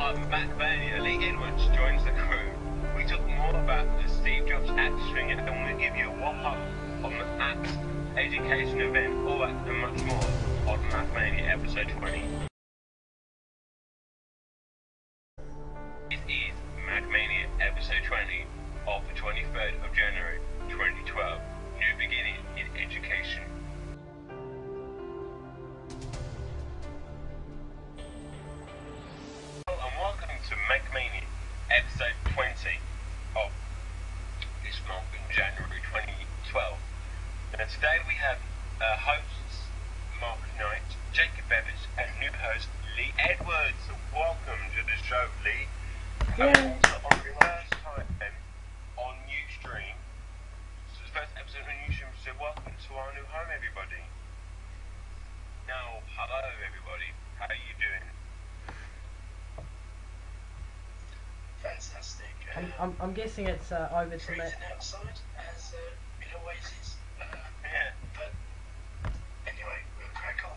Mania Links joins the crew. We talk more about the Steve Jobs axe stringer, and we'll give you a wrap-up on the axe education event, all that and much more on Mania episode 20. It is Mania episode 20 of the 23rd of January 2012. New beginning in education. To Mania episode 20 of this month in January 2012. And today we have hosts Mark Knight, Jacob Bevis, and new host Lee Edwards. Welcome to the show, Lee. On the first time on Ustream. This is the first episode on Ustream, so welcome to our new home, everybody. Now, hello everybody. How are you doing? Fantastic. I'm guessing it's over to me. Outside, as it always is. Yeah. But anyway, we'll crack on.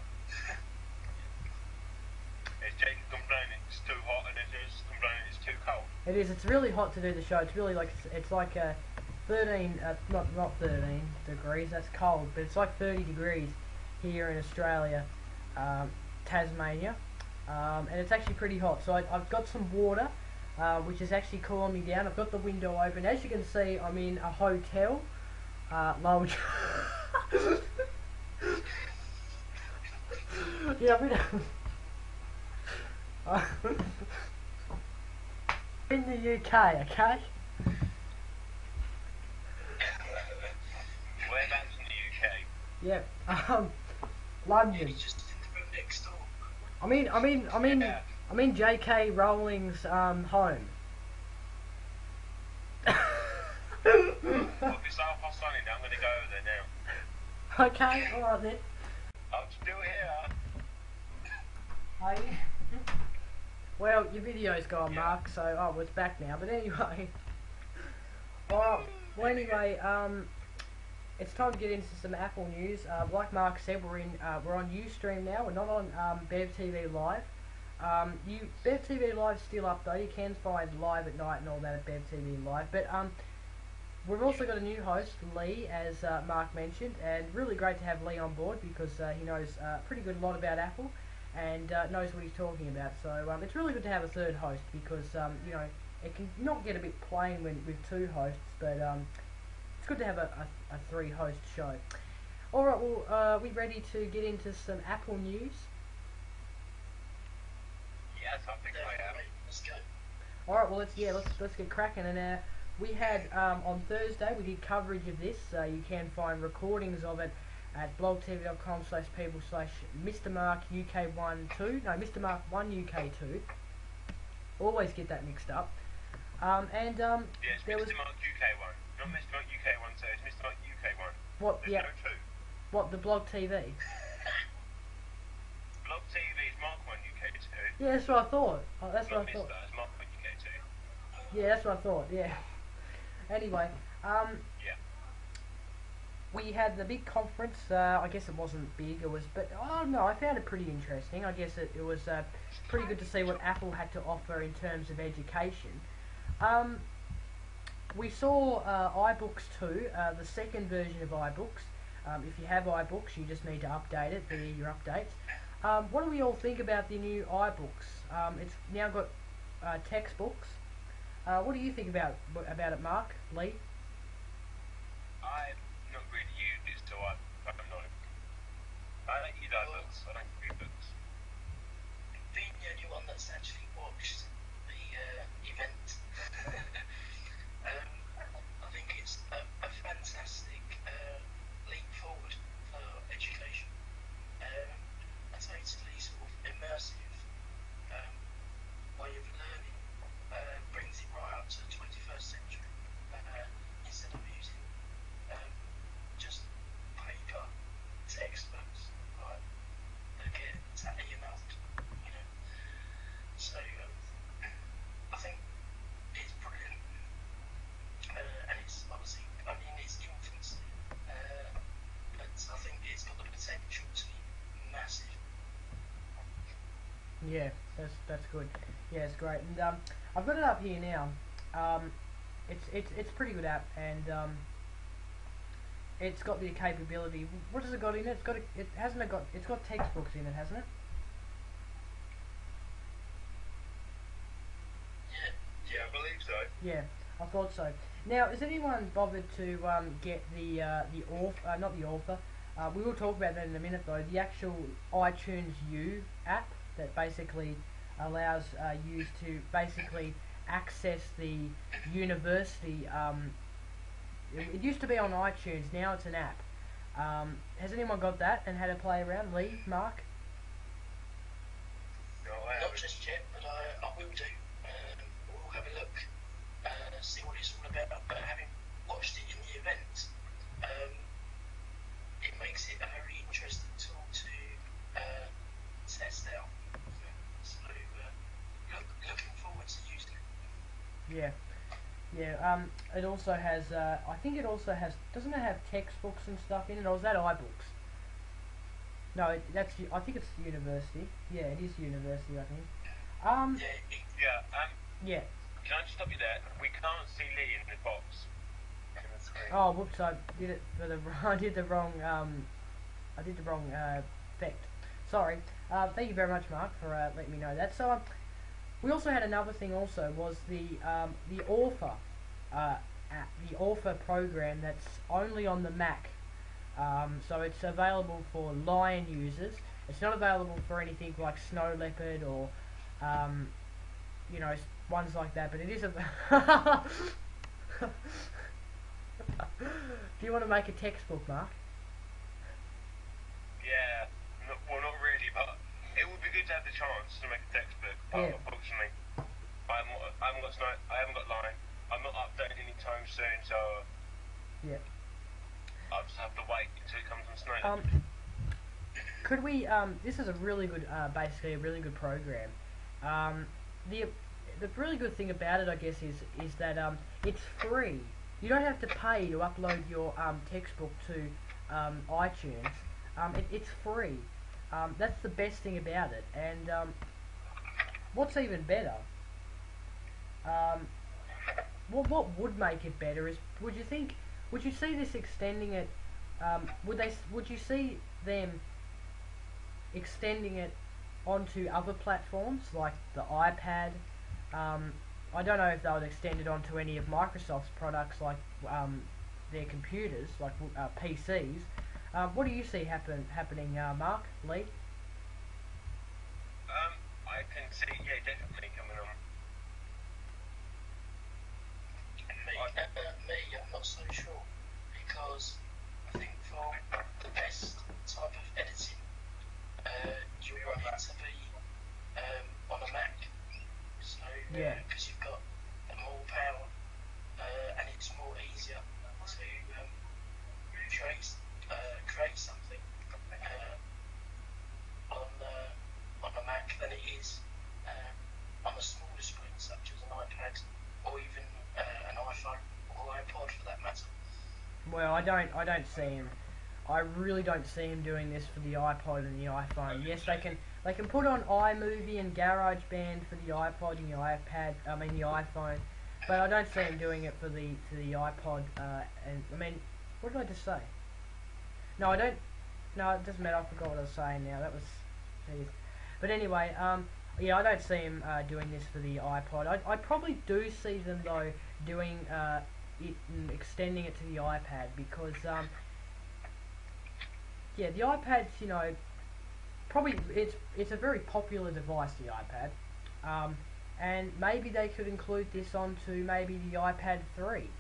Is Jake complaining it's too hot and it's complaining it's too cold? It is. It's really hot to do the show. It's really like it's like 13, not 13 degrees. That's cold, but it's like 30 degrees here in Australia, Tasmania, and it's actually pretty hot. So I've got some water. Which is actually cooling me down. I've got the window open. As you can see, I'm in a hotel. Large. Yeah, I'm in the UK, okay? Whereabouts in the UK? Yep. London. Just in the room next door. I'm in J.K. Rowling's home. Well, if it's so hot sunny now, I'm going to go over there now. Okay, alright then. I'm still here. Are you? Well, your video's gone, Mark, so well, it's back now. But anyway, well, anyway, it's time to get into some Apple news. Like Mark said, we're on Ustream now. We're not on Bevtv Live. Bevtv Live's still up though. You can find Live at Night and all that at Bevtv Live. But we've also got a new host, Lee, as Mark mentioned, and really great to have Lee on board because he knows pretty good a lot about Apple and knows what he's talking about. So it's really good to have a third host because you know, it can not get a bit plain with two hosts, but it's good to have a three-host show. All right, well, we ready to get into some Apple news? Yes, I think I am. Let's go. Alright, well let's get cracking. And we had on Thursday we did coverage of this. You can find recordings of it at blogtv.com/MrMarkUK12. No, Mr. Mark 1 UK2. Always get that mixed up. Yes, Mr. Mark UK1, not Mr. Mark UK1. So it's Mr. Mark UK1. What? There's Yeah. no two. What? The Blog TV? Blog TV is Mark 1 UK2. Yeah, that's what I thought. Oh, that's what I thought. It's Mark 1 UK2. Yeah, that's what I thought. Yeah. Anyway, Yeah. we had the big conference. I guess it wasn't big. It was, but oh no, I found it pretty interesting. I guess it was pretty good to see what Apple had to offer in terms of education. We saw iBooks 2, the second version of iBooks. If you have iBooks, you just need to update it. There are your updates. What do we all think about the new iBooks? It's now got textbooks. What do you think about it, Mark? Lee? I've not really used it, so I don't know. I don't use iBooks. I don't read books. Being the only one that's actually watched the event, I think it's a fantastic leap forward for education. A totally sort of immersive way of learning, brings it right up to the 21st century instead of using just paper textbooks, right, that get sat in your mouth, you know. So I think it's brilliant, and it's obviously, I mean, it's infancy, but I think it's got the potential to be massive. Yeah, That's good. Yeah, it's great. And I've got it up here now. It's a pretty good app, and it's got the capability. What has it got in it? It's got textbooks in it, hasn't it? Yeah, I believe so. Yeah, I thought so. Now, has anyone bothered to get the author, not the author? We will talk about that in a minute, though. The actual iTunes U app that basically allows you to basically access the university. It used to be on iTunes. Now it's an app. Has anyone got that and had a play around? Lee, Mark? No, I Not haven't. just yet, but I will do. We'll have a look, see what it's all about. But having watched it in the event, it makes it a very interesting tool to test out. So looking forward to using it. Yeah. Yeah, it also has, I think it also has, doesn't it have textbooks and stuff in it, or is that iBooks? No, I think it's university. Yeah, it is university, I think. Yeah. Can I just stop you there? We can't see Lee in the box. In the screen. Oh, whoops! I did it for the. I did the wrong. Effect. Sorry. Thank you very much, Mark, for letting me know that. So, we also had another thing. Also, was the author app, the author program that's only on the Mac. So it's available for Lion users. It's not available for anything like Snow Leopard or you know, ones like that. But it is a. Do you want to make a textbook, Mark? Yeah, well, not really, but it would be good to have the chance to make a textbook. But Yeah. unfortunately, I haven't got Line. I'm not updating anytime soon, so Yeah. I'll just have to wait until it comes on Snow. Could we? This is a really good, basically a really good program. The really good thing about it, I guess, is that it's free. You don't have to pay to upload your textbook to iTunes. It's free. That's the best thing about it. And what's even better? What would make it better is, would you see this extending it? Would you see them extending it onto other platforms like the iPad? I don't know if they would extend it onto any of Microsoft's products like their computers, like PCs. What do you see happening, Mark, Lee? I can see, yeah, definitely coming on. Me, I'm not so sure, because I think for the best type of editing, you want it to be on a Mac. So, Yeah. because you've got more power, and it's more easier to create something on a Mac than it is on a smaller screen such as an iPad or even an iPhone or iPod for that matter. Well, I don't see him. I really don't see him doing this for the iPod and the iPhone. Yes, they can put on iMovie and GarageBand for the iPod and the iPad. I mean the iPhone, but I don't see him doing it for the iPod. And I mean, what did I just say? No, I don't. No, it doesn't matter. I forgot what I was saying now. That was, geez. But anyway, yeah, I don't see him doing this for the iPod. I probably do see them though doing it and extending it to the iPad because yeah, the iPad's, you know, probably it's a very popular device, the iPad, and maybe they could include this onto maybe the iPad 3.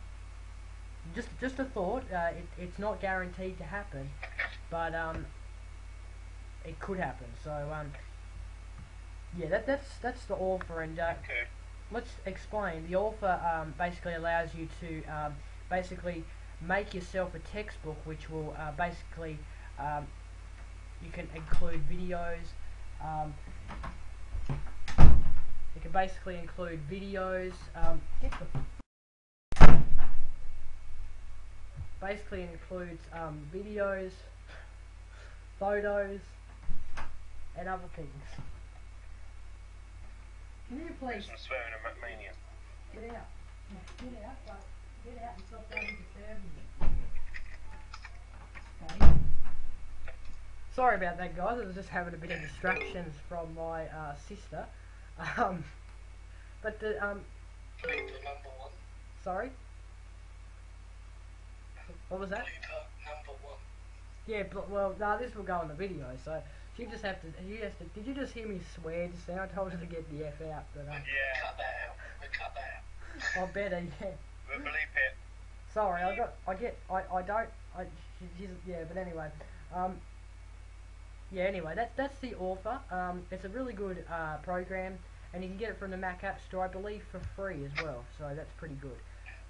Just a thought. It's not guaranteed to happen, but it could happen. So yeah, that's the author, and let's explain. The author basically allows you to basically make yourself a textbook, which will basically you can include videos. You can basically include videos. Basically includes videos, photos, and other things. please? Some swearing on Mania. Get out. Get out, but get out and stop trying to disturb me. Okay. Sorry about that, guys. I was just having a bit of distractions from my sister. But the Blooper number one. sorry. What was that? Blooper number one. Yeah, well, no, this will go on the video, so she just have to. Did you just hear me swear just now? I told her to get the F out, but Yeah. Cut that out. We cut that out. I better, yeah. We'll bleep it. Sorry, yeah, but anyway, yeah, anyway, that's the author. It's a really good program, and you can get it from the Mac App Store, I believe, for free as well. So that's pretty good.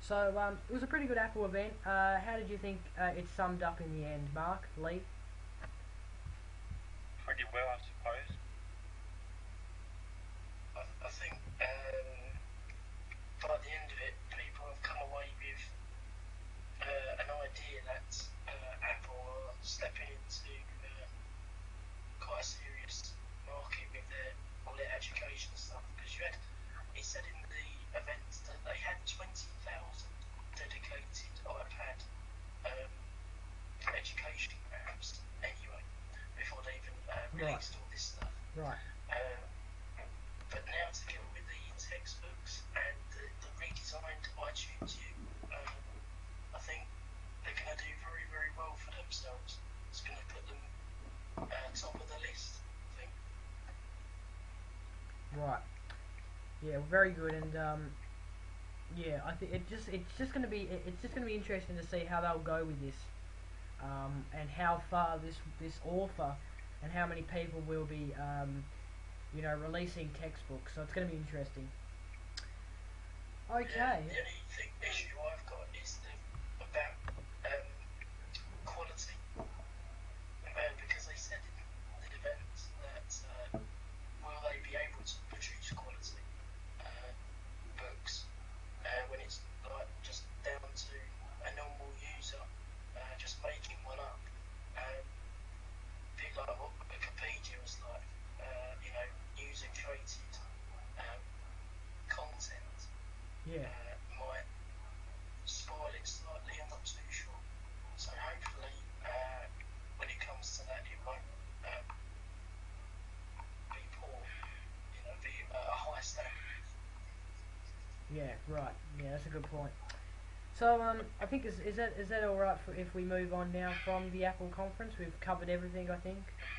So it was a pretty good Apple event. How did you think it summed up in the end, Mark, Lee? Pretty well, I suppose. I think by the end of it, people have come away with an idea that Apple are stepping into quite a serious market with all their education stuff. Because he said in the event that they had 20,000 dedicated iPad education apps anyway before they even released all this stuff. Right. But now together with the textbooks and the redesigned iTunes U, I think they're going to do very, very well for themselves. It's going to put them top of the list, I think. Right. Yeah, very good, and yeah, I think it's just going to be interesting to see how they'll go with this, and how far this author and how many people will be releasing textbooks. So it's going to be interesting. Okay. The only issue I've got is about quality, because they said in the event that will they be able to produce quality books when it's like just down to a normal user just making one up. Bit like what Wikipedia was like, user created content. Yeah. Might spoil it slightly, I'm not too sure. So hopefully, when it comes to that, it won't be poor, be a high standard. Yeah. Right. Yeah, that's a good point. So I think is that all right if we move on now from the Apple conference? We've covered everything, I think.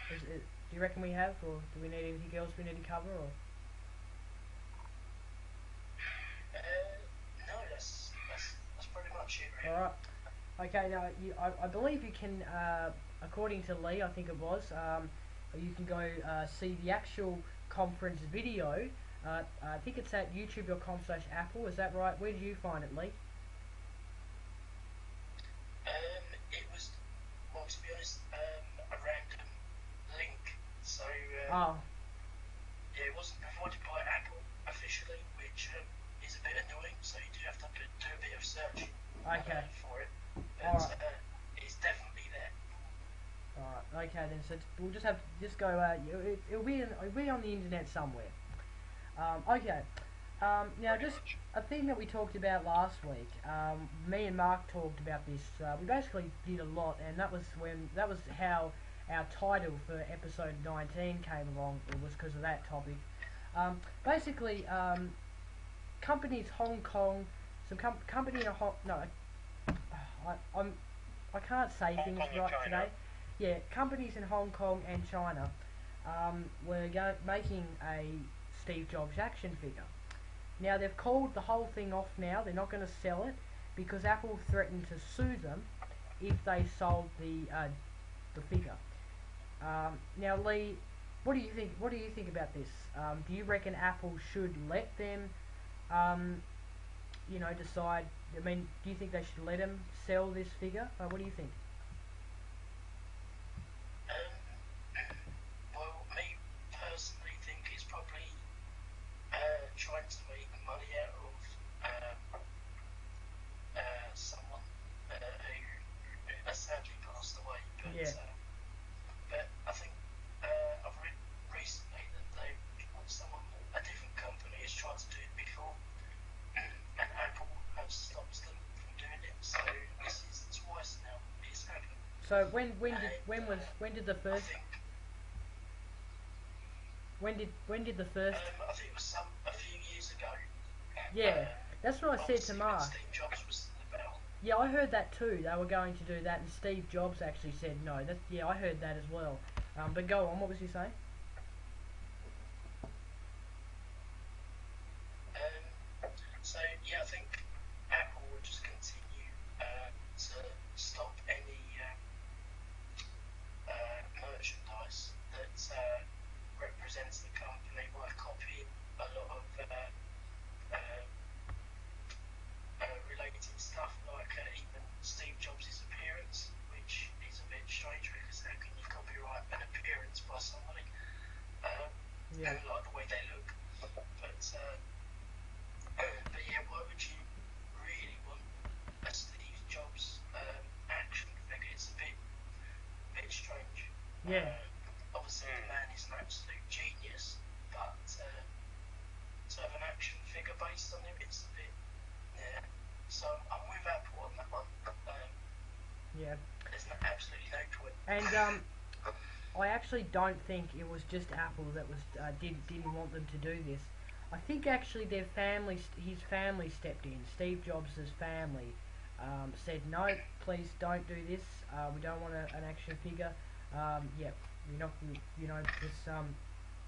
Do you reckon we have, or do we need anything else we need to cover, or? No, that's pretty much it, really. All right. Okay. Now, I believe you can, according to Lee, I think it was, you can go see the actual conference video. I think it's at youtube.com/Apple. Is that right? Where did you find it, Lee? It was, well, to be honest, a random link. So, Oh. yeah, it wasn't provided by Apple officially, which is a bit annoying. So you do have to do a bit of searching for it. But it's definitely there. Alright, okay then, so we'll just go, it'll be on the internet somewhere. Okay, now just a thing that we talked about last week, me and Mark talked about this, we basically did a lot, and that was how our title for episode 19 came along. It was because of that topic. Basically, companies Hong Kong, company in I can't say Hong things Kong and right China. today. Yeah, companies in Hong Kong and China were making a Steve Jobs action figure. Now they've called the whole thing off now. They're not going to sell it because Apple threatened to sue them if they sold the figure. Now, Lee, what do you think? What do you think about this? Do you reckon Apple should let them, decide? I mean, do you think they should let them sell this figure? What do you think? Well, me personally think it's probably trying to make money out of someone who sadly passed away. But, Yeah. But I think I've read recently that a different company is trying So when did the I first think when did the first I think it was a few years ago. yeah, that's what I said to Obviously, when Mark. Steve Jobs was about. Yeah, I heard that too. They were going to do that, and Steve Jobs actually said no. That yeah, I heard that as well. But go on. What was you saying? So yeah, I think Apple will just continue to stop any merchandise that represents the company by copying a lot of related stuff, like even Steve Jobs' appearance, which is a bit strange because how can you copyright an appearance by somebody? Yeah. And like the way they look, but yeah, why would you really want a Steve Jobs action figure? It's a bit strange. Yeah. Obviously, the man is an absolute genius, but to have an action figure based on him, it's a bit. Yeah. So I'm with Apple on that one. Yeah. There's absolutely no point. And I actually don't think it was just Apple that was didn't want them to do this. I think actually their family, his family stepped in. Steve Jobs' family said no, please don't do this. We don't want an action figure. Yeah, we're not. You know, this.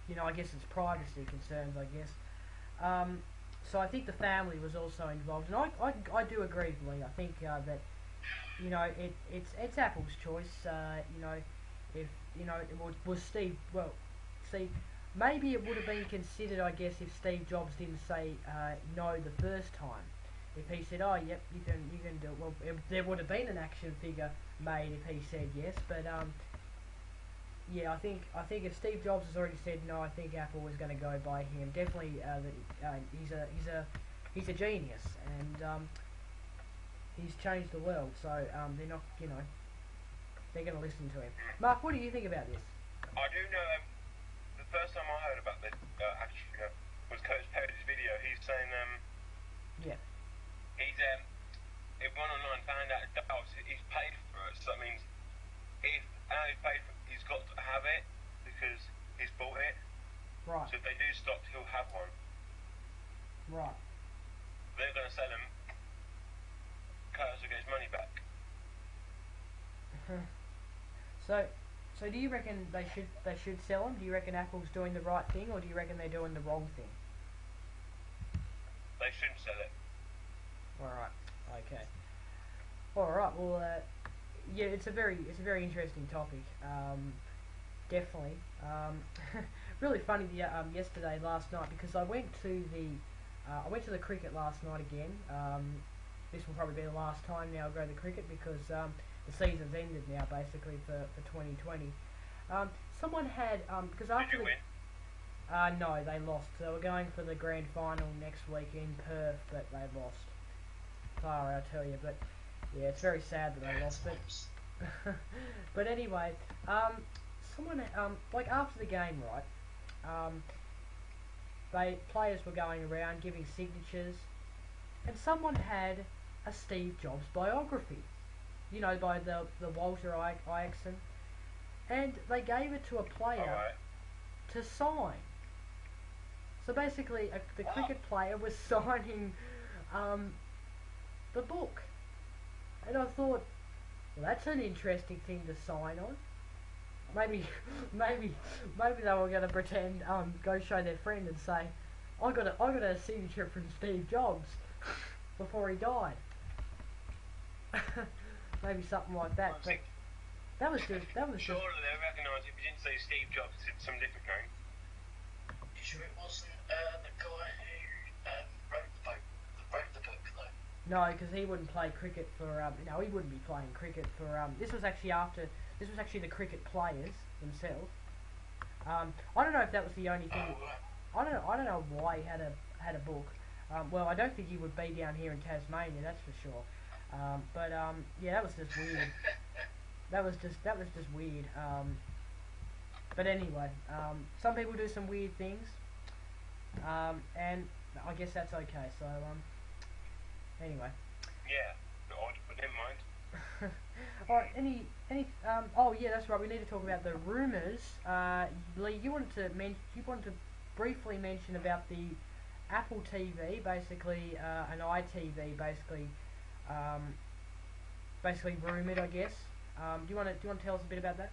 You know, I guess it's privacy concerns. I guess. So I think the family was also involved, and I do agree with Lee. I think that you know it's Apple's choice. You know, if you know it was Steve. Well, see, maybe it would have been considered, I guess, if Steve Jobs didn't say no the first time. If he said, "Oh, yep, you can do it," well, there would have been an action figure made if he said yes. But yeah, I think if Steve Jobs has already said no, I think Apple was going to go by him. Definitely, he's a genius, and he's changed the world. So they're not, you know, they're going to listen to him. Mark, what do you think about this? I do know. The first time I heard about this action figure was Coach Perry's video. He's saying Yeah. he's everyone online found out that he's paid for it. So that means if he's paid for it, he's got to have it because he's bought it. Right. So if they do stop, he'll have one. Right. They're going to sell him. Curtis will get his money back. So do you reckon they should sell them? Do you reckon Apple's doing the right thing, or do you reckon they're doing the wrong thing? They shouldn't sell it. All right. Okay. All right. Well, yeah, it's a very interesting topic. Definitely. Really funny yesterday, last night, because I went to the cricket last night again. This will probably be the last time now I go to the cricket because the season's ended now basically for 2020. Someone had because after Did you win? No, they lost. They were going for the grand final next week in Perth, but they lost. Far, I tell you. But yeah, it's very sad that they lost. But anyway, someone like after the game, right? Players were going around giving signatures, and someone had a Steve Jobs biography, you know, by the Walter Isaacson, and they gave it to a player to sign. So basically, the cricket player was signing the book, and I thought, well, that's an interesting thing to sign on. Maybe they were going to pretend, go show their friend and say, I got a signature from Steve Jobs before he died. Maybe something like that. But that was just. Surely they recognise if you didn't say Steve Jobs, it's some different name. You sure it wasn't the guy who wrote the book though? No, because he wouldn't play cricket for. No, he wouldn't be playing cricket for. This was actually the cricket players themselves. I don't know if that was the only thing. I don't know why he had a book. Well, I don't think he would be down here in Tasmania, that's for sure. But yeah, that was just weird. That was just weird. But anyway, some people do some weird things, and I guess that's okay. So anyway. Yeah, odd, but never mind. Alright, oh yeah, that's right, we need to talk about the rumours. Lee, you wanted to briefly mention about the Apple TV, basically, an iTV, basically rumoured, I guess. Do you want to tell us a bit about that?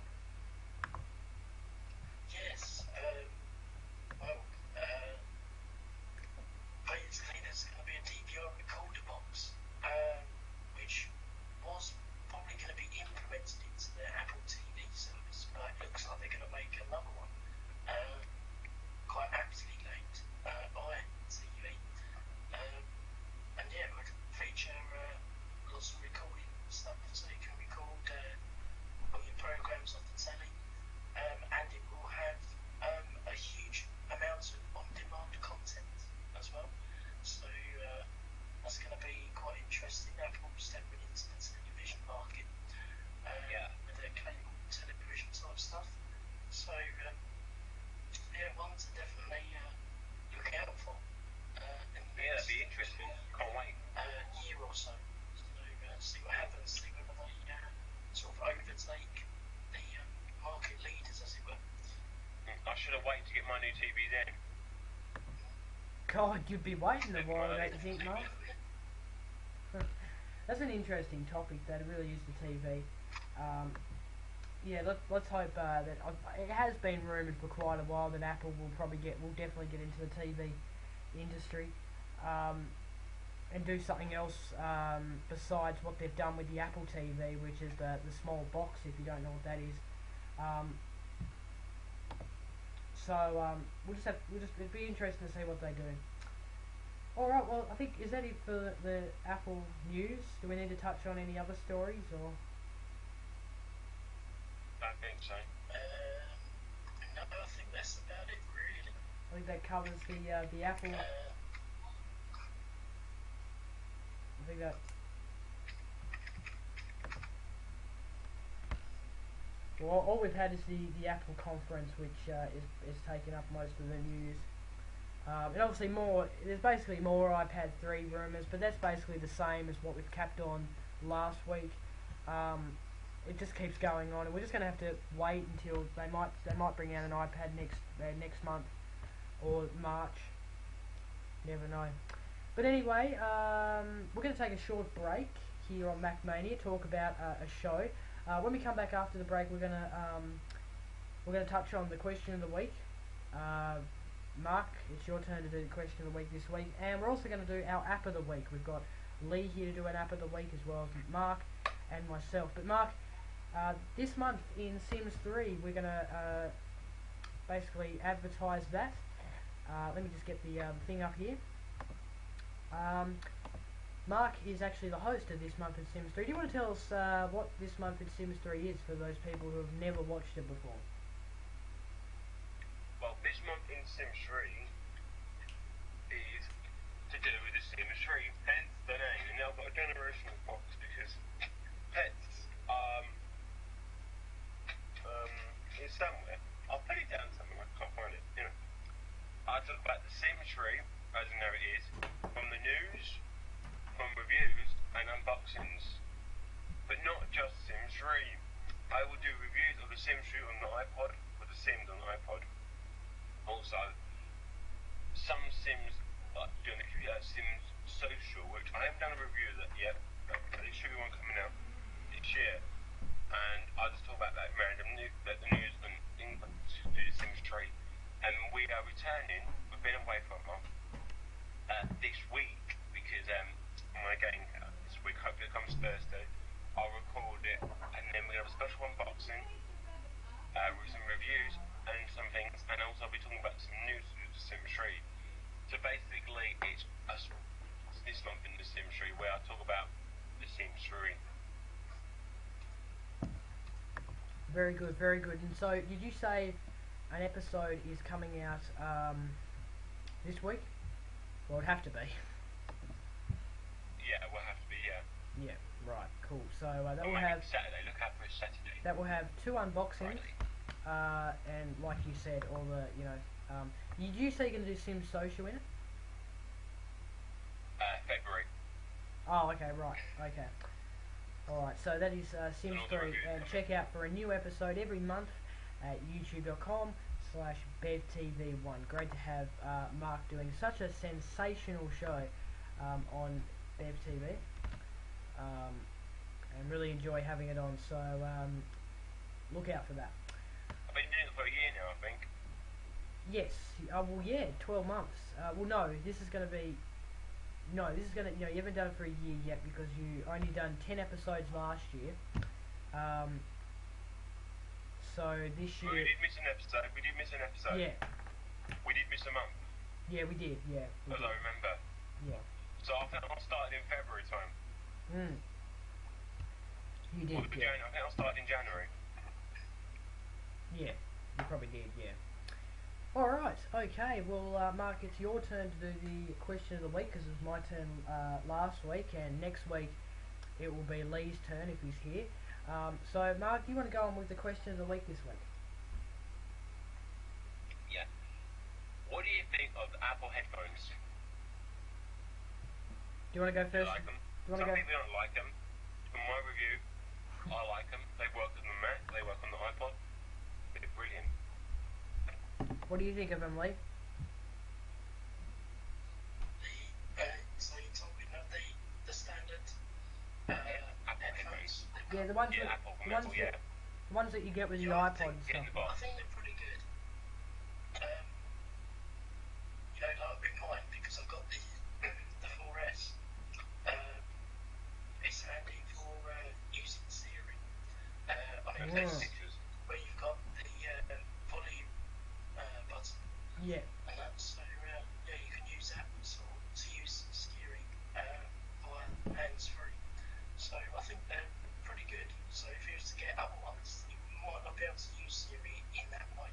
Yes. Well, basically, there's going to be a DVR recorder box, which was probably going to be implemented into the Apple TV service, but it looks like they're going to make another one, quite aptly named iTV. And yeah, it would feature lots of recording stuff, so you can record all your programs off the telly, and it will have a huge amount of on-demand content as well. So that's going to be quite interesting. Apple stepping into the television market with their cable television type stuff. So yeah, one to definitely look out for. That'd be interesting. Can't wait. Year or so. So see what happens. See whether they sort of overtake the market leaders, as it were. I should have waited to get my new TV then. God, you'd be waiting a while, don't you think, Mark? That's an interesting topic, that really is the TV. Yeah, let's hope that it has been rumoured for quite a while that Apple will definitely get into the TV industry, and do something else besides what they've done with the Apple TV, which is the small box. If you don't know what that is, it'd be interesting to see what they do. Alright, well, I think, is that it for the Apple news? Do we need to touch on any other stories, or? I think so. No, I think that's about it, really. I think that covers the Apple. I think that. Well, all we've had is the Apple conference, which is taking up most of the news. And obviously there's basically more iPad 3 rumours, but that's basically the same as what we've capped on last week. It just keeps going on, and we're just going to have to wait until they might bring out an iPad next month or March. Never know. But anyway, we're going to take a short break here on Mac Mania, talk about a show. When we come back after the break, we're going to touch on the question of the week. Mark, it's your turn to do the question of the week this week, and we're also going to do our app of the week. We've got Lee here to do an app of the week, as well as Mark and myself. But Mark, this month in Sims 3, we're going to basically advertise that. Let me just get the thing up here. Mark is actually the host of this month in Sims 3. Do you want to tell us what this month in Sims 3 is for those people who have never watched it before? Well, this month in Sims 3 is to do with the Sims 3, hence the name. And now I've got a generational box because pets is somewhere. I'll put it down somewhere, I can't find it. You know, I talk about the Sims 3, as you know it is, from the news, from reviews and unboxings, but not just Sims 3. I will do reviews of the Sims 3 on the iPod, with the Sims on the iPod. Also, some Sims, like doing a Sims Social, which I haven't done a review of that yet, but there should be one coming out this year. And I'll just talk about that random news, the news and England to do the Sims 3. And we are returning, we've been away for a month, this week, because my game this week, hopefully it comes Thursday, I'll record it, and then we're going to have a special unboxing, with some reviews and some things, and also I'll be talking about some news with the Sims 3. So basically, it's us this month in the Sims 3, where I talk about the Sims 3. Very good, very good. And so, did you say an episode is coming out this week? Well, it'd have to be. Yeah, it will have to be, yeah. Yeah, right, cool. So that will maybe have Saturday. Look out for a Saturday. That will have 2 unboxings, Friday. and like you said, all the Did you say you're going to do Sims Social in it? February. Oh, okay, right, okay. Alright, so that is Sims 3, and check out for a new episode every month at youtube.com/Bevtv1. Great to have Mark doing such a sensational show on Bevtv, and really enjoy having it on, so look out for that. I've been doing it for a year now, I think. Yes, well yeah, 12 months. Well no, this is going to be... No, this is going to... You know, you haven't done it for a year yet because you only done 10 episodes last year. So this year... We did miss an episode. Yeah. We did miss a month. Yeah, we did, yeah. We as did. I remember. Yeah. So I think I started in February time. You did, I yeah. think I started in January. Yeah, you probably did, yeah. Alright, okay, well Mark, it's your turn to do the question of the week because it was my turn last week, and next week it will be Lee's turn if he's here. So Mark, you want to go on with the question of the week this week? Yeah. What do you think of Apple headphones? Do you want to go Do you first? like them? Do you Some want to people don't like them. From my review, I like them. They work on the Mac, they work on the iPod. They're brilliant. What do you think of them, Lee? So you're talking of the standard Apple headphones? Yeah, the ones Yeah, that, Apple the ones metal, that, yeah. the ones that you get with your Yeah, I iPod think- and Get in stuff. the I box. think they're pretty good. You know, like with mine, because I've got the 4S. It's handy for using Siri. I mean, Yeah. that's where you've got the volume button, Yeah. and that's so yeah, you can use that to use Siri via hands-free. So I think they're pretty good. So if you was to get other ones, you might not be able to use Siri in that way.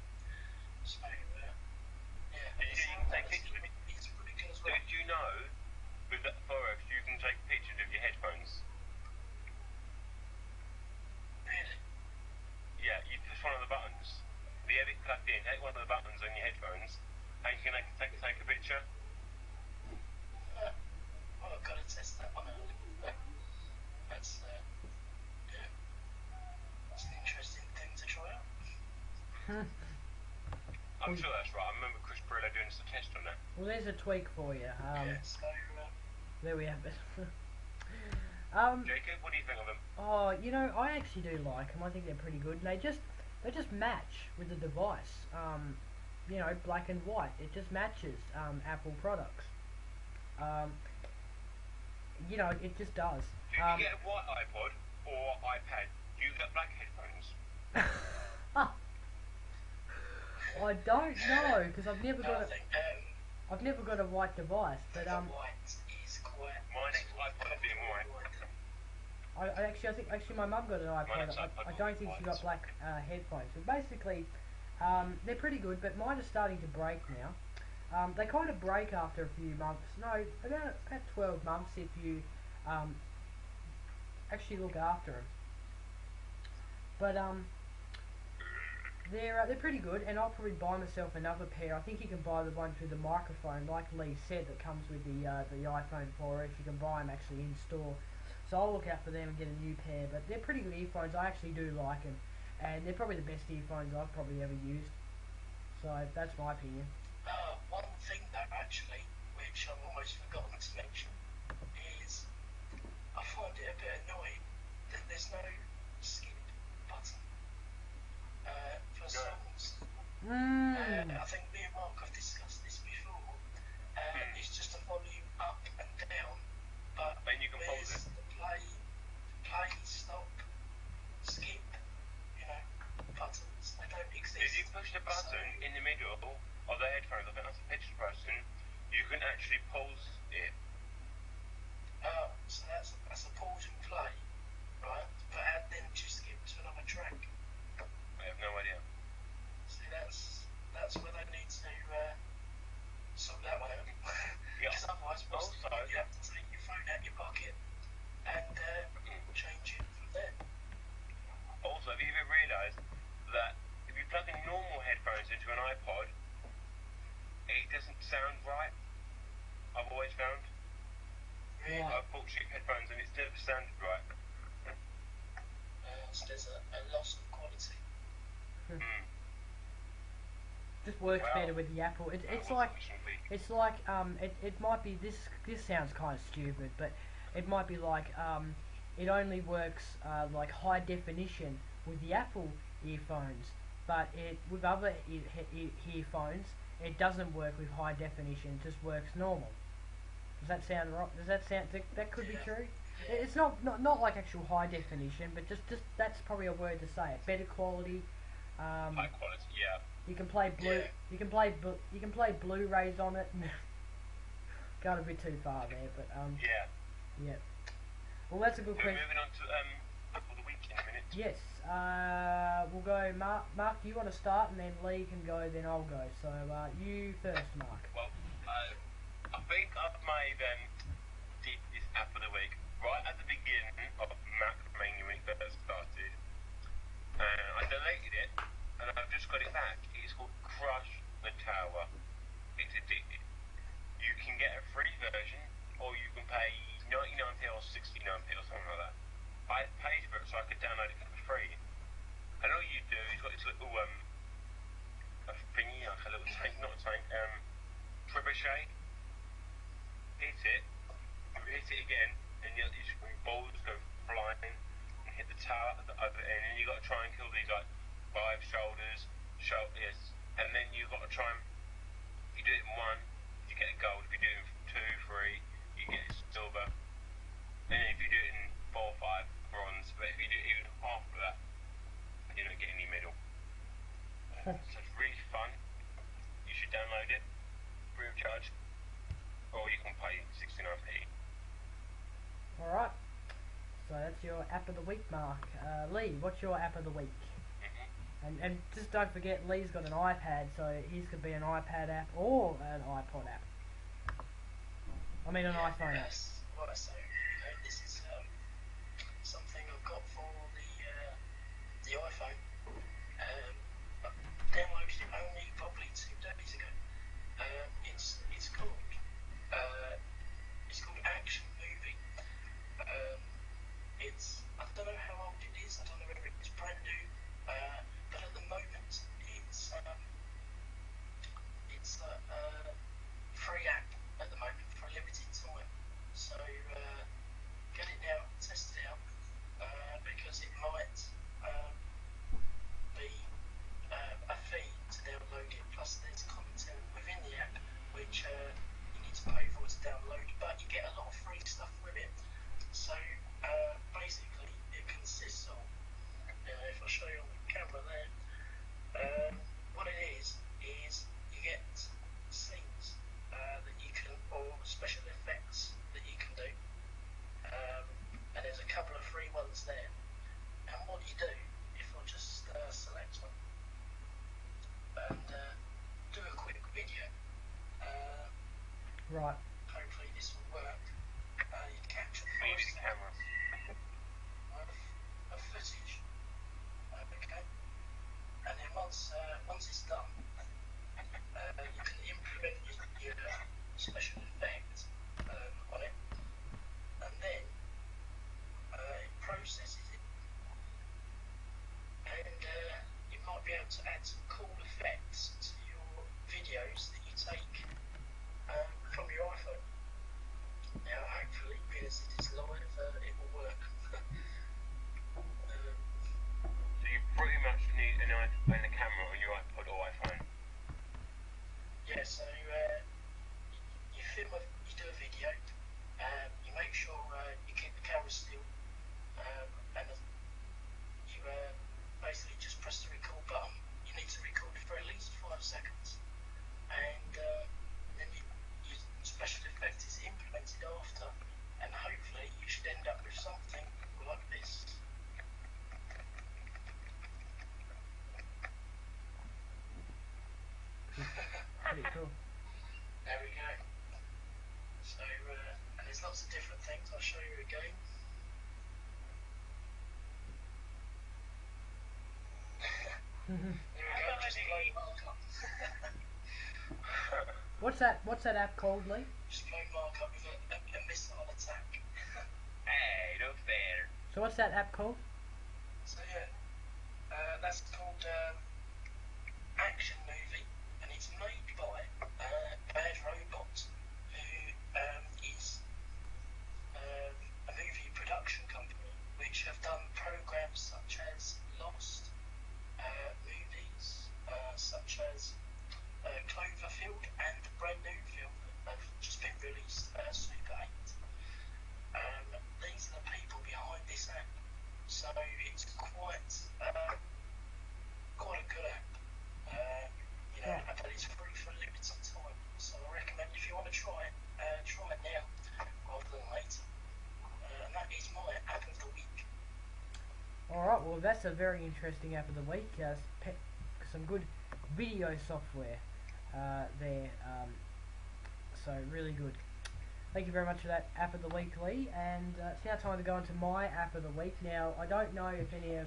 So yeah, And you can take pictures with it. it's pretty good as well. Did you know with that Forest you can take pictures of your headphones? Really? Yeah, you push one of the buttons. The edit plugged in, take one of the buttons on your headphones, and you can take a picture. Well, I've got to test that one out. That's yeah, that's an interesting thing to try out. I'm sure that's right. I remember Chris Brillo doing a test on that. Well, there's a tweak for you. Yeah, so There we have it. Jacob, what do you think of them? Oh, you know, I actually do like them. I think they're pretty good. And they just match with the device. You know, black and white. It just matches Apple products. You know, it just does. Do you get a white iPod or iPad? Do you get black headphones? I don't know because I've never I got think I've never got a white device. But the white is quite. My next iPod will be in white. I think my mum got an iPod. next iPod I don't think she got black headphones. But basically, they're pretty good. But mine are starting to break now. They kind of break after a few months. No, about 12 months if you actually look after them. But they're pretty good, and I'll probably buy myself another pair. I think you can buy the ones with the microphone, like Lee said, that comes with the iPhone 4S. You can buy them actually in store. So I'll look out for them and get a new pair. But they're pretty good earphones. I actually do like them, and they're probably the best earphones I've probably ever used. So that's my opinion. One thing though, actually, which I've almost forgotten to mention, is I find it a bit annoying that there's no skip button for songs. I think me and Mark have discussed this before. It's just a volume up and down, but And you can pause there's it. the play, stop, skip, buttons. They don't exist. If you push the button in the middle of the headphones, I think that's a picture button, you can actually pause it. So that's a pause and play, right? But then just skip to another track. I have no idea. See, that's where they need to sort that one out. Yeah. Because otherwise, what's the Also- point? You have to take your phone out your pocket and change it from there. Also, have you ever realised that if you plug in normal headphones into an iPod, it doesn't sound right? I've always found. Yeah. I've bought cheap headphones and it's never sounded right. there's a loss of quality. Just works better with the Apple. It's like it might be this sounds kind of stupid, but it might be like it only works like high definition with the Apple earphones, but it with other earphones it doesn't work with high definition. It just works normal. Does that sound right? Does that sound that could be true? It's not like actual high definition, but just that's probably a word to say it. Better quality. High quality, yeah. You can play you can play Blu-rays on it. Got a bit too far there, but yeah. Well, that's a good question. Moving on to Apple of the Week in a minute. Yes. We'll go. Mark, do you want to start, and then Lee can go, then I'll go. So you first, Mark. Well, I think I've made this App of the Week right at the beginning of Mania Links first started. I deleted it, and I've just got it back. It's called Crush the Tower. It's addictive. You can get a free version, or you can pay 99p or 69p or something like that. I paid for it so I could download it for free. And all you do is got this little a thingy, like a little tank, not a tank, trebuchet. Hit it again, and your balls go flying and hit the tower at the other end, and you got to try and kill these like 5 shoulders, and then you got to try and, if you do it in 1, you get a gold. If you do it in 2, 3, you get a silver, and if you do it in 4, 5, bronze. But if you do even half of that, you don't get any medal. So it's really fun. You should download it free of charge, or you can pay 69p. Alright, so that's your App of the Week, Mark. Lee, what's your App of the Week? And just don't forget, Lee's got an iPad, so his could be an iPad app or an iPod app. I mean an iPhone app. Yes. Well, so this is something I've got for the iPhone. I downloaded it only probably 2 days ago. It's called Action Movie. I don't know how old it is. I don't know whether it's brand new. But at the moment it's a free app at the moment for a limited time. So get it now, test it out, because it might be a fee to download it. Plus there's content within the app which you need to pay for to download, but you get a lot of free stuff with it. So basically it consists of, if I show you on the camera there, what it is you get scenes that you can, or special effects that you can do, and there's a couple of free ones there. And what you do, if I just select one and do a quick video, Right. hopefully this will work. You capture the camera of footage. Okay. And then once it's done, you can implement your special effect on it, and then it processes it, and you might be able to add some cool effects to your videos that you take from your iPhone. Now, hopefully, because it is live, it will work. So you pretty much need an iPhone and a camera on your iPod or iPhone. Yeah, so you film, you do a video, you make sure you keep the camera still, and you basically just press the record button. You need to record it for at least 5 seconds, and then your special effect is implemented after, and hopefully you should end up with something like this. Pretty cool. There we go. So, and there's lots of different things. I'll show you again. There we go. Just play markup. What's that app called, Lee? Just play markup with a missile attack. Hey, no fair. So what's that app called? So yeah, well, that's a very interesting app of the week. Some good video software there. So really good. Thank you very much for that app of the week, Lee. And it's now time to go into my app of the week. Now, I don't know if any of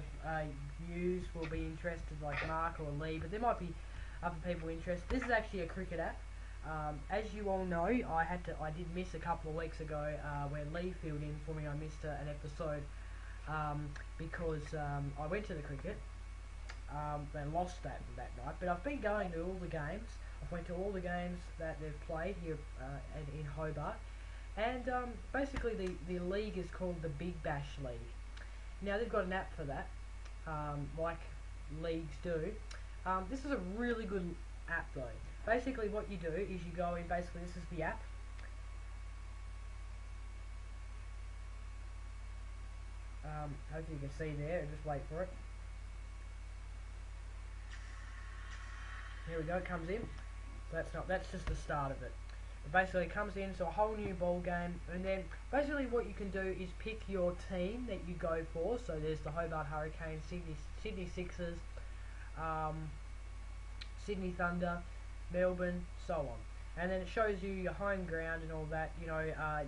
yous will be interested, like Mark or Lee, but there might be other people interested. This is actually a cricket app. As you all know, I did miss a couple of weeks ago where Lee filled in for me. I missed an episode because I went to the cricket. They lost that night, but I've been going to all the games. I've went to all the games that they've played here in Hobart, and basically the league is called the Big Bash League. Now they've got an app for that, like leagues do. This is a really good app though. Basically what you do is you go in, basically this is the app. Hopefully you can see there, just wait for it. Here we go, it comes in. That's just the start of it. It basically comes in, so a whole new ball game, and then basically what you can do is pick your team that you go for. So there's the Hobart Hurricanes, Sydney Sixers, Sydney Thunder, Melbourne, so on. And then it shows you your home ground and all that, you know,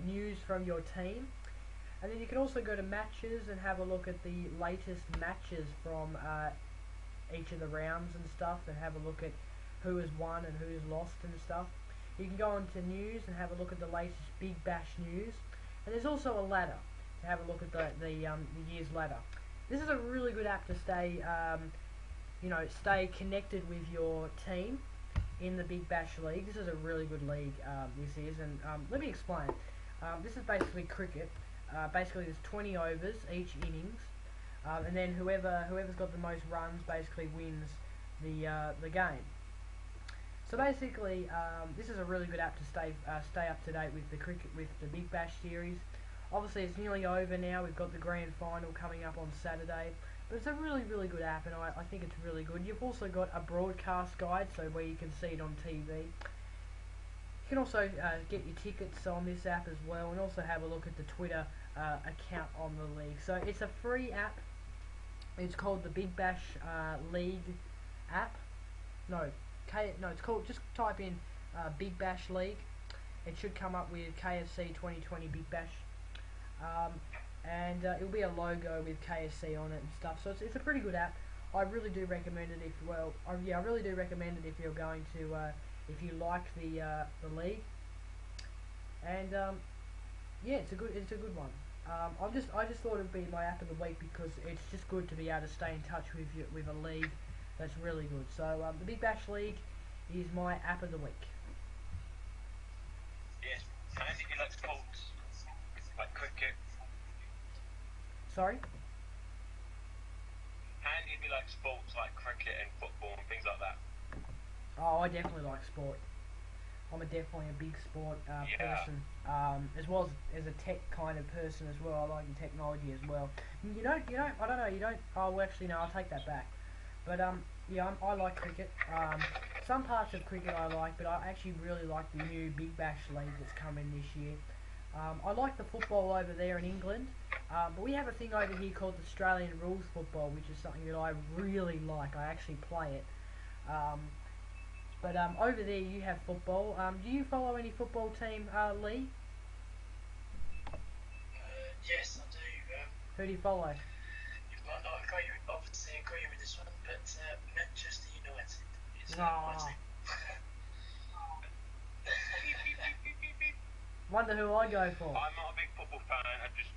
news from your team. And then you can also go to matches and have a look at the latest matches from each of the rounds and stuff, and have a look at who has won and who has lost and stuff. You can go on to news and have a look at the latest Big Bash news. And there's also a ladder to have a look at the year's ladder. This is a really good app to stay, stay connected with your team in the Big Bash League. This is a really good league, this is, and let me explain. This is basically cricket. Basically there's 20 overs each innings, and then whoever's got the most runs basically wins the game. So basically, this is a really good app to stay up to date with the cricket, with the Big Bash series. Obviously, it's nearly over now. We've got the grand final coming up on Saturday, but it's a really, really good app, and I think it's really good. You've also got a broadcast guide, so where you can see it on TV. You can also get your tickets on this app as well, and also have a look at the Twitter account on the league. So it's a free app. It's called the Big Bash League app. It's called, just type in Big Bash League. It should come up with KFC 2020 Big Bash, and it'll be a logo with KFC on it and stuff. So it's a pretty good app. I really do recommend it I really do recommend it if you're going to if you like the league. And yeah, it's a good one. I just thought it'd be my app of the week because it's just good to be able to stay in touch with a league. That's really good. So the Big Bash League is my app of the week. Yes, and if you like sports, like cricket. Sorry? And if you like sports like cricket and football and things like that. Oh, I definitely like sport. I'm definitely a big sport person, as well as a tech kind of person as well. I like the technology as well. I don't know, oh, actually, no, I'll take that back. But yeah, I like cricket. Some parts of cricket I like, but I actually really like the new Big Bash League that's coming this year. I like the football over there in England, but we have a thing over here called Australian rules football, which is something that I really like. I actually play it. But over there you have football. Do you follow any football team, Lee? Yes, I do. Who do you follow? Obviously agree with this one, but Manchester United is Oh. my team. Wonder who I go for. I'm not a big football fan. I just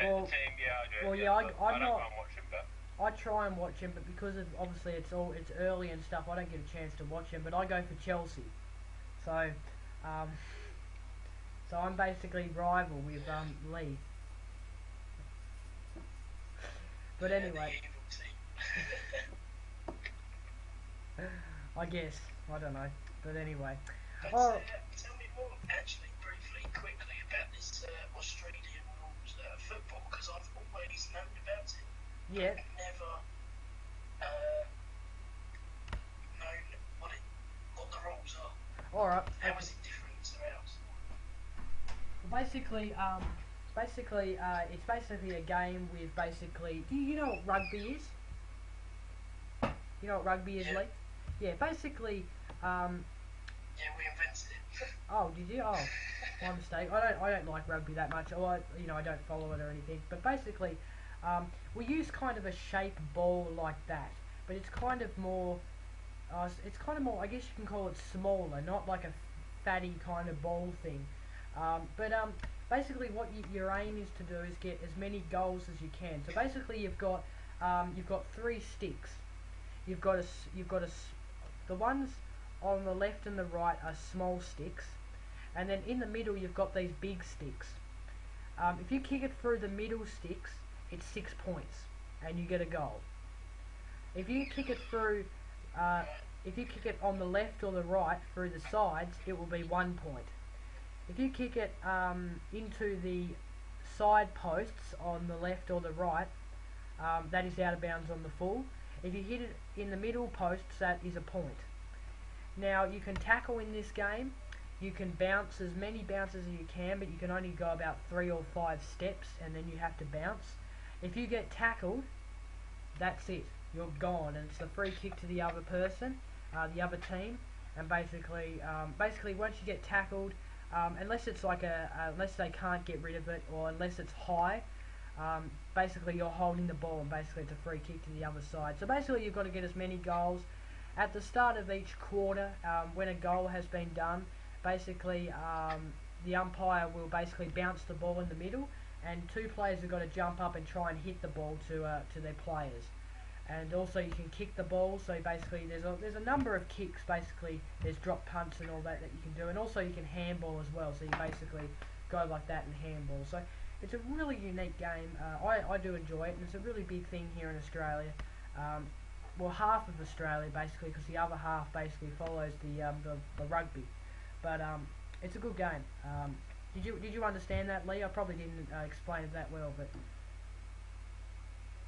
Well, the team, yeah, I do. well, yeah, yeah, I I'm don't not. go and watch them, but I try and watch him, but because of obviously it's early and stuff, I don't get a chance to watch him. But I go for Chelsea, so I'm basically rival with Lee. But anyway, I guess I don't know. But anyway, But, oh, tell me more, actually, briefly, quickly, about this Australian rules football, because I've always known about it. yeah. I've never known what the rules are. All right. How is it different to ours? Basically, Basically, it's basically a game with basically. Do you know what rugby is? You know what rugby is, Yeah. Lee? Yeah, basically. Yeah, we invented it. Oh, did you? Oh, my mistake. I don't like rugby that much. Or I don't follow it or anything. But basically, we use kind of a shape ball like that, but it's kind of more. It's kind of more. I guess you can call it smaller, not like a fatty kind of ball thing. But basically, what your aim is to do is get as many goals as you can. So basically, you've got 3 sticks. The ones on the left and the right are small sticks, and then in the middle you've got these big sticks. If you kick it through the middle sticks, it's 6 points, and you get a goal. If you kick it through, if you kick it on the left or the right through the sides, it will be 1 point. If you kick it into the side posts on the left or the right, that is out of bounds on the full. If you hit it in the middle posts, that is a point. Now, you can tackle in this game. You can bounce as many bounces as you can, but you can only go about 3 or 5 steps, and then you have to bounce. If you get tackled, that's it. You're gone, and it's a free kick to the other person, the other team. And basically, once you get tackled, unless it's like unless they can't get rid of it, or unless it's high, basically you're holding the ball, and basically it's a free kick to the other side. So basically, you've got to get as many goals. At the start of each quarter, when a goal has been done, basically the umpire will basically bounce the ball in the middle, and 2 players have got to jump up and try and hit the ball to their players. And also you can kick the ball, so basically there's a number of kicks. Basically there's drop punts and all that you can do, and also you can handball as well, so you basically go like that and handball. So it's a really unique game. I do enjoy it, and it's a really big thing here in Australia. Well, half of Australia basically, because the other half basically follows the rugby. But it's a good game. Did you understand that, Lee? I probably didn't explain it that well, but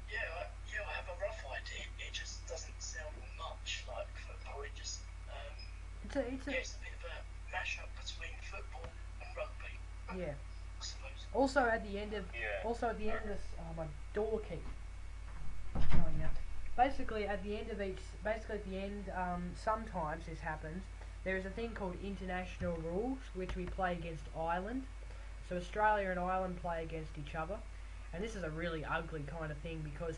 Yeah, I have a rough idea. It just doesn't sound much like football. It just it's yeah, it's a bit of a mashup between football and rugby. Yeah. I suppose. Also at the end of this, oh, my door keeps going out. Basically at the end, sometimes this happens. There is a thing called international rules, which we play against Ireland. So Australia and Ireland play against each other, and this is a really ugly kind of thing because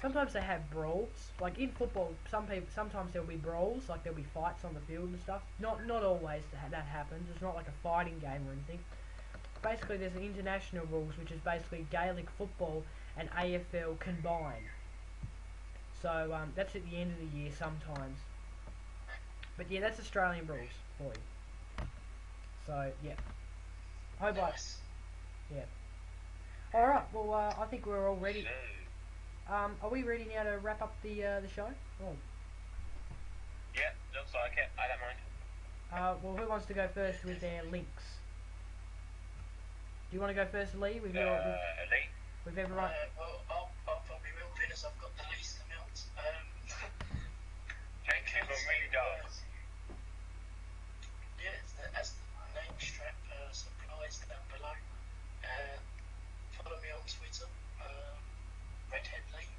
sometimes they have brawls. Like in football, sometimes there'll be brawls, like there'll be fights on the field and stuff. Not always that happens. It's not like a fighting game or anything. Basically, there's an international rules, which is basically Gaelic football and AFL combined. So that's at the end of the year sometimes. But yeah, that's Australian rules for you. So yeah. Nice. Yeah. Alright, well I think we're all ready. Are we ready now to wrap up the show? Oh. Yeah, looks like it. I don't mind. Well, who wants to go first with their links? Do you want to go first, Lee? With Elite. with everyone. Well, I'll probably will, being as I've got the least amount. Thank you for me, dogs. Yeah, as the name strap supplies down below. Follow me on Twitter, Redhead Lee,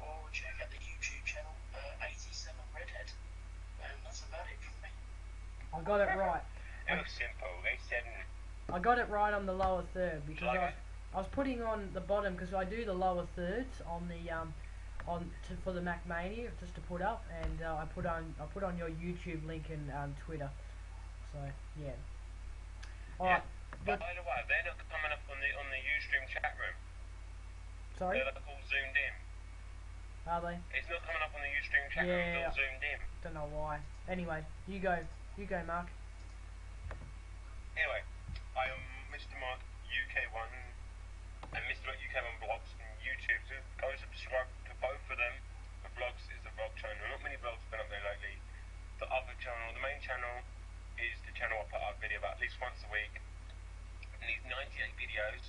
or check out the YouTube channel, 87 Redhead. And that's about it from me. I got it right. It was simple. They said. I got it right on the lower third because Okay. I was putting on the bottom because I do the lower thirds on the for the Mac Mania just to put up, and I put on your YouTube link and Twitter. So yeah. Alright. By the way, they're not coming up on the Ustream chat room. Sorry? They're all zoomed in. Are they? It's not coming up on the Ustream chat room. It's all zoomed in. Don't know why. Anyway, you go, Mark. Anyway, I am Mr. Mark UK1 and Mr. Mark UK1 blogs on YouTube. So go subscribe to both of them. The vlogs is the vlog channel. Not many vlogs have been up there lately. The other channel, the main channel, is the channel I put out a video about at least once a week. And these 98 videos,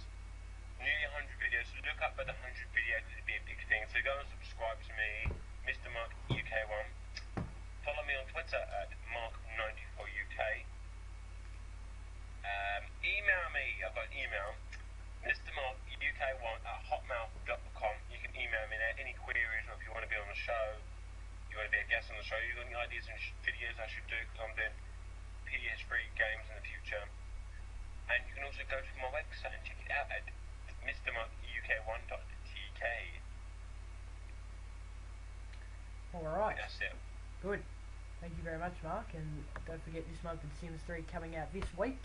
nearly 100 videos. So look up at the 100 videos. It'd be a big thing. So go and subscribe to me, Mr. Mark UK1. Follow me on Twitter at Mark94UK. Email me. I've got an email. guests on the show. You got any ideas and videos I should do? Because I'm doing PS3 games in the future. And you can also go to my website and check it out at mrmarkuk1.tk. Alright. That's it. Good. Thank you very much, Mark. And don't forget this month with Sims 3 coming out this week.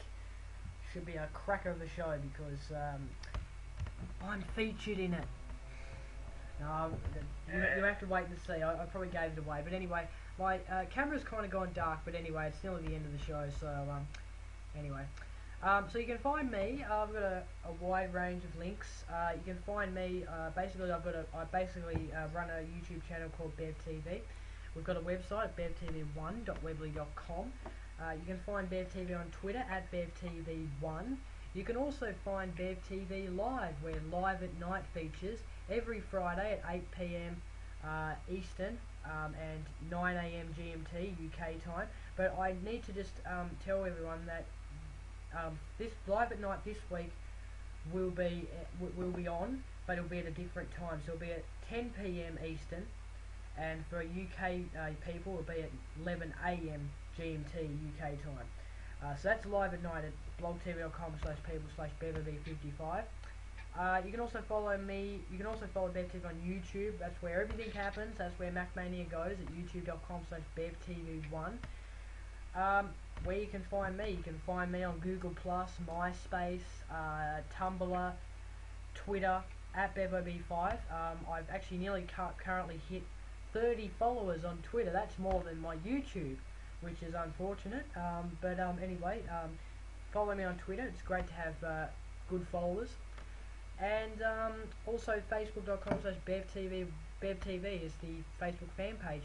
Should be a cracker of a show because I'm featured in it. No, you have to wait and see. I probably gave it away. But anyway, my camera's kind of gone dark. But anyway, it's still at the end of the show. So, anyway. So you can find me. I've got a wide range of links. You can find me. Basically, I basically run a YouTube channel called Bevtv. We've got a website, bevtv1.weebly.com. You can find Bevtv on Twitter at bevtv1. You can also find Bevtv Live, where Live at Night features every Friday at 8 PM Eastern and 9 AM GMT UK time. But I need to just tell everyone that this Live at Night this week will be on, but it'll be at a different time. So it'll be at 10 PM Eastern, and for UK people it'll be at 11 AM GMT UK time. So that's Live at Night at blogtv.com/people/bevtv55. You can also follow me. You can also follow Bevtv on YouTube. That's where everything happens. That's where MacMania goes, at youtube.com/bevtv1. Where you can find me. You can find me on Google+, MySpace, Tumblr, Twitter, at Bevo5. I've actually nearly currently hit 30 followers on Twitter. That's more than my YouTube, which is unfortunate. Anyway, follow me on Twitter. It's great to have good followers. And also facebook.com/BevTV. BevTV is the Facebook fan page.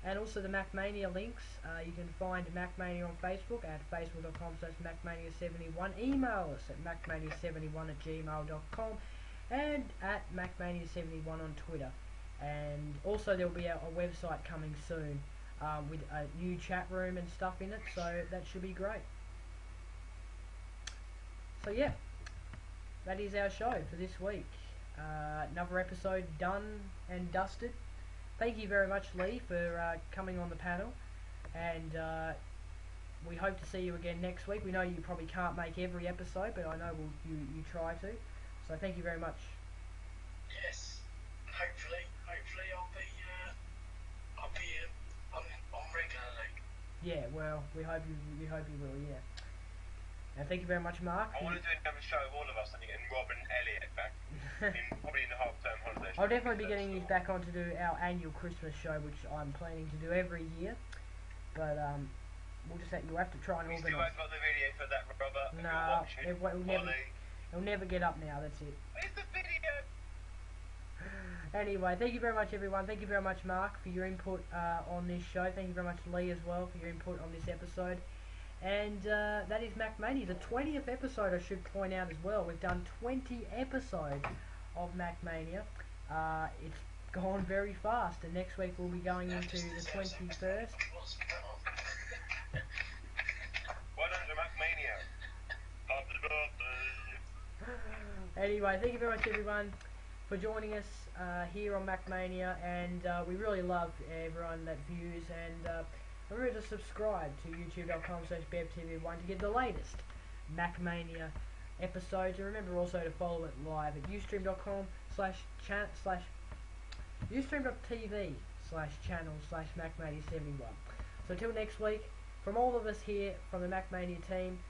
And also the MacMania links. You can find MacMania on Facebook at facebook.com/MacMania71. Email us at MacMania71@gmail.com and at MacMania71 on Twitter. And also there will be a website coming soon with a new chat room and stuff in it, so that should be great. So yeah, that is our show for this week. Another episode done and dusted. Thank you very much, Lee, for coming on the panel, and we hope to see you again next week. We know you probably can't make every episode, but I know you try to. So thank you very much. Yes, hopefully I'll be on regularly. Yeah, well, we hope you will. Yeah. And thank you very much, Mark. I want to do another show of all of us, I think, and Rob and Elliot back, probably in the half-term holiday. I'll definitely be getting you back on to do our annual Christmas show, which I'm planning to do every year. But you'll have to try and organise. We still haven't got the video for that, Robert. No, it'll never get up now. That's it. Where's the video? Anyway, thank you very much, everyone. Thank you very much, Mark, for your input on this show. Thank you very much, Lee, as well, for your input on this episode. And that is MacMania, the 20th episode, I should point out as well. We've done 20 episodes of MacMania. It's gone very fast, and next week we'll be going into the 21st. Why don't the MacMania? Happy birthday! Anyway, thank you very much, everyone, for joining us here on MacMania, and we really love everyone that views, and remember to subscribe to youtube.com/BevTV1 to get the latest MacMania episodes, and remember also to follow it live at ustream.tv/channel/MacMania71. So until next week, from all of us here from the MacMania team,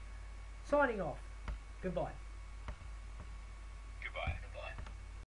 signing off. Goodbye.